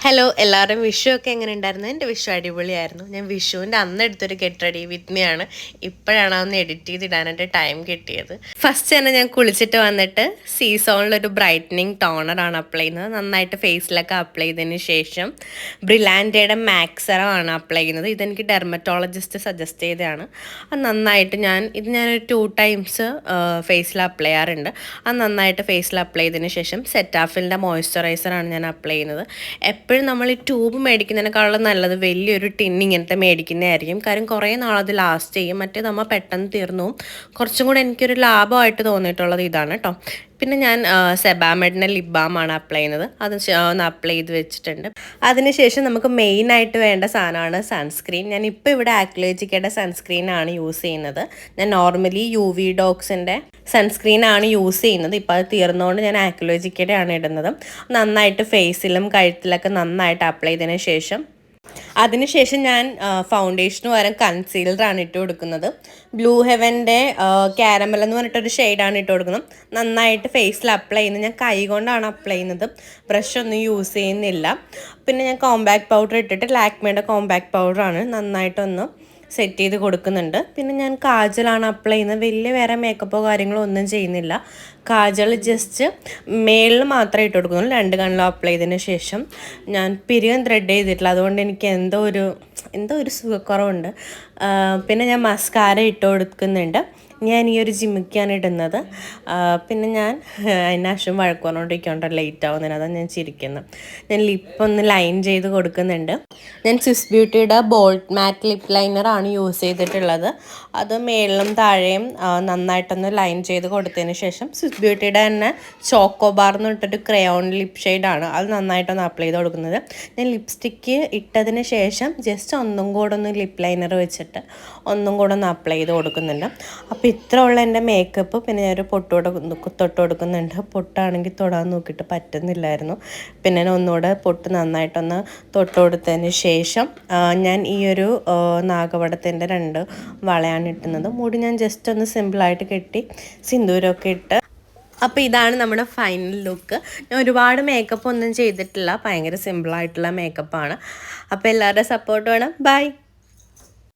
Hello എല്ലാവരും വിഷു ഒക്കെ എങ്ങനെ ഉണ്ടായിരുന്നു? എൻ്റെ വിഷു അടിപൊളിയായിരുന്നു. ഞാൻ വിഷുവിൻ്റെ അന്ന് എടുത്തൊരു ഗെറ്റ് റെഡി വിത്ത് മീ ആണ്. ഇപ്പോഴാണ് അതൊന്ന് എഡിറ്റ് ചെയ്തിടാനായിട്ട് ടൈം കിട്ടിയത്. ഫസ്റ്റ് തന്നെ ഞാൻ കുളിച്ചിട്ട് വന്നിട്ട് സീസോണിലൊരു ബ്രൈറ്റനിങ് ടോണറാണ് അപ്ലൈ ചെയ്യുന്നത്. നന്നായിട്ട് ഫേസിലൊക്കെ അപ്ലൈ ചെയ്തതിന് ശേഷം ബ്രിലാൻഡയുടെ മാക്സറമാണ് അപ്ലൈ ചെയ്യുന്നത്. ഇതെനിക്ക് ഡെർമറ്റോളജിസ്റ്റ് സജസ്റ്റ് ചെയ്തതാണ്. അത് നന്നായിട്ട് ഞാനൊരു 2 ടൈംസ് ഫേസിൽ അപ്ലൈ ചെയ്യാറുണ്ട്. അത് നന്നായിട്ട് ഫേസിൽ അപ്ലൈ ചെയ്തതിന് ശേഷം സെറ്റാഫിലിൻ്റെ മോയ്സ്ചറൈസറാണ് ഞാൻ അപ്ലൈ ചെയ്യുന്നത്. എപ്പോഴും നമ്മൾ ഈ ട്യൂബ് മേടിക്കുന്നതിനേക്കാളും നല്ലത് വലിയൊരു ടിൻ ഇങ്ങനത്തെ മേടിക്കുന്നതായിരിക്കും. കാര്യം കുറേ നാളത് ലാസ്റ്റ് ചെയ്യും. മറ്റേ നമ്മൾ പെട്ടെന്ന് തീർന്നു. കുറച്ചും കൂടെ എനിക്കൊരു ലാഭമായിട്ട് തോന്നിയിട്ടുള്ളത് ഇതാണ് കേട്ടോ. പിന്നെ ഞാൻ സെബാമെഡിൻ്റെ ലിപ് ബാമാണ് അപ്ലൈ ചെയ്യുന്നത്. അത് ഒന്ന് അപ്ലൈ ചെയ്ത് വെച്ചിട്ടുണ്ട്. അതിനുശേഷം നമുക്ക് മെയിനായിട്ട് വേണ്ട സാധനമാണ് സൺസ്ക്രീൻ. ഞാനിപ്പോൾ ഇവിടെ ആക്ലോജിക്കയുടെ സൺസ്ക്രീനാണ് യൂസ് ചെയ്യുന്നത്. ഞാൻ നോർമലി UV ഡോക്സിൻ്റെ സൺസ്ക്രീനാണ് യൂസ് ചെയ്യുന്നത്. ഇപ്പോൾ അത് തീർന്നുകൊണ്ട് ഞാൻ ആക്ലോജിക്കയുടെ ആണ് ഇടുന്നത്. നന്നായിട്ട് ഫേസിലും കഴുത്തിലൊക്കെ നന്നായിട്ട് അപ്ലൈ ചെയ്തതിന് ശേഷം അതിനുശേഷം ഞാൻ ഫൗണ്ടേഷന് പകരം കൺസീലറാണ് ഇട്ട് കൊടുക്കുന്നത്. ബ്ലൂ ഹെവൻ്റെ കാരമൽ എന്ന് പറഞ്ഞിട്ടൊരു ഷെയ്ഡാണ് ഇട്ട് കൊടുക്കുന്നത്. നന്നായിട്ട് ഫേസിൽ അപ്ലൈ ചെയ്യുന്നത്. ഞാൻ കൈ കൊണ്ടാണ് അപ്ലൈ ചെയ്യുന്നത്, ബ്രഷ് ഒന്നും യൂസ് ചെയ്യുന്നില്ല. പിന്നെ ഞാൻ കോമ്പാക്ട് പൗഡർ ഇട്ടിട്ട് ലാക്മേയുടെ കോമ്പാക്ട് പൗഡറാണ് നന്നായിട്ടൊന്ന് സെറ്റ് ചെയ്ത് കൊടുക്കുന്നുണ്ട്. പിന്നെ ഞാൻ കാജലാണ് അപ്ലൈ ചെയ്യുന്നത്. വലിയ വേറെ മേക്കപ്പോ കാര്യങ്ങളോ ഒന്നും ചെയ്യുന്നില്ല. കാജൽ ജസ്റ്റ് മേളിൽ മാത്രമേ ഇട്ട് കൊടുക്കുന്നുള്ളൂ. 2 കണ്ണിലും അപ്ലൈ ചെയ്തതിന് ശേഷം ഞാൻ പിരികം ത്രെഡ് ചെയ്തിട്ടില്ല. അതുകൊണ്ട് എനിക്ക് എന്തോ ഒരു സുഖക്കുറവുണ്ട്. പിന്നെ ഞാൻ മസ്കാര ഇട്ട് കൊടുക്കുന്നുണ്ട്. ഞാൻ ഈ ഒരു ജിമിക്കാണ് ഇടുന്നത്. പിന്നെ ഞാൻ അതിനാശം വഴക്ക് പറഞ്ഞുകൊണ്ടിരിക്കുന്നുണ്ട് ലേറ്റ് ആവുന്നതിന്. അതാണ് ഞാൻ ചിരിക്കുന്നത്. ഞാൻ ലിപ്പൊന്ന് ലൈൻ ചെയ്ത് കൊടുക്കുന്നുണ്ട്. ഞാൻ സ്വിസ് ബ്യൂട്ടിയുടെ ബോൾട്ട് മാറ്റ് ലിപ്പ് ലൈനറാണ് യൂസ് ചെയ്തിട്ടുള്ളത്. അത് മേളിലും താഴെയും നന്നായിട്ടൊന്ന് ലൈൻ ചെയ്ത് കൊടുത്തതിന് ശേഷം സ്വിസ് ബ്യൂട്ടിയുടെ തന്നെ ചോക്കോ ബാർ എന്ന് ഇട്ടിട്ട് ക്രയോൺ ലിപ്പ് ഷെയ്ഡാണ്. അത് നന്നായിട്ടൊന്ന് അപ്ലൈ ചെയ്ത് കൊടുക്കുന്നത്. ഞാൻ ലിപ്സ്റ്റിക്ക് ഇട്ടതിന് ശേഷം ജസ്റ്റ് ഒന്നും കൂടെ ഒന്ന് ലിപ്പ് ലൈനർ വെച്ചിട്ട് ഒന്നും കൂടെ ഒന്ന് അപ്ലൈ ചെയ്ത് കൊടുക്കുന്നുണ്ട്. അപ്പോൾ ഇത്ര ഉള്ള എൻ്റെ മേക്കപ്പ്. പിന്നെ ഞാനൊരു തൊട്ട് കൊടുക്കുന്നുണ്ട്. പൊട്ടാണെങ്കിൽ തൊടാൻ നോക്കിയിട്ട് പറ്റുന്നില്ലായിരുന്നു. പിന്നെ ഞാൻ ഒന്നുകൂടെ പൊട്ട് നന്നായിട്ടൊന്ന് തൊട്ട് കൊടുത്തതിന് ശേഷം ഞാൻ ഈ ഒരു നാഗവടത്തിൻ്റെ 2 വളയാണ് ഇട്ടുന്നത്. മുടി ഞാൻ ജസ്റ്റ് ഒന്ന് സിമ്പിളായിട്ട് കെട്ടി സിന്ദൂരമൊക്കെ ഇട്ട്. അപ്പോൾ ഇതാണ് നമ്മുടെ ഫൈനൽ ലുക്ക്. ഞാൻ ഒരുപാട് മേക്കപ്പ് ഒന്നും ചെയ്തിട്ടില്ല. ഭയങ്കര സിമ്പിളായിട്ടുള്ള മേക്കപ്പാണ്. അപ്പോൾ എല്ലാവരുടെയും സപ്പോർട്ട് വേണം. ബൈ.